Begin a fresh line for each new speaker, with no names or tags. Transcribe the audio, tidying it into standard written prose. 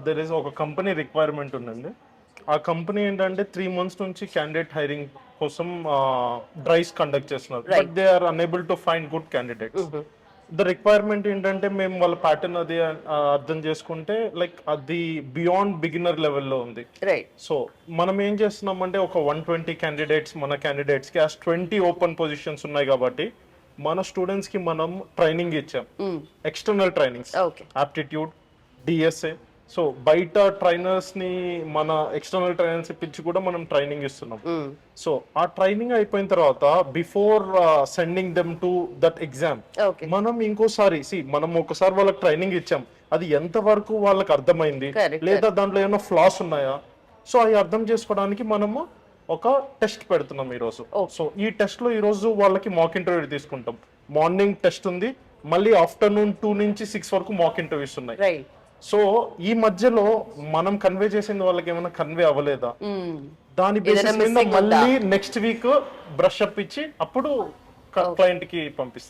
There is ఒక company requirement ఉందండి. ఆ కంపెనీ ఏంటంటే 3 months నుంచి క్యాండిడేట్ హైరింగ్ కోసం డ్రైవ్స్ కండక్ట్ చేస్తున్నారు. But they are unable to find good candidates. The requirement ఏంటంటే మేము వాళ్ళ ప్యాటర్న్ అది అర్థం చేసుకుంటే లైక్ అది బియాండ్ బిగినర్ లెవెల్లో ఉంది. సో మనం ఏం చేస్తున్నామంటే ఒక 120 క్యాండిడేట్స్ మన క్యాండిడేట్స్ కి 20 ఓపెన్ పొజిషన్స్ ఉన్నాయి కాబట్టి మన స్టూడెంట్స్ కి మనం ట్రైనింగ్ ఇచ్చాం. External trainings, aptitude, DSA. So బయట ట్రైనర్స్ ని మన ఎక్స్టర్నల్ ట్రైనర్స్ ఇప్పించి కూడా మనం ట్రైనింగ్ ఇస్తున్నాం. సో ఆ ట్రైనింగ్ అయిపోయిన తర్వాత before sending them to that exam మనం ఇంకోసారి మనం ఒకసారి వాళ్ళకి ట్రైనింగ్ ఇచ్చాం, అది ఎంత వరకు వాళ్ళకి అర్థమైంది లేదా దాంట్లో ఏమైనా ఫ్లాస్ ఉన్నాయా, సో అవి అర్థం చేసుకోవడానికి మనము ఒక టెస్ట్ పెడుతున్నాం ఈరోజు. సో ఈ టెస్ట్ లో ఈ రోజు వాళ్ళకి మాక్ ఇంటర్వ్యూ తీసుకుంటాం. మార్నింగ్ టెస్ట్ ఉంది, మళ్ళీ ఆఫ్టర్నూన్ 2 నుంచి 6 వరకు మాక్ ఇంటర్వ్యూస్ ఉన్నాయి. సో ఈ మధ్యలో మనం కన్వే చేసింది వాళ్ళకి ఏమైనా కన్వే అవ్వలేదా, దాని బేసిస్ మీద మళ్ళీ నెక్స్ట్ వీక్ బ్రష్ అప్ ఇచ్చి అప్పుడు క్లయింట్ కి పంపిస్తాం.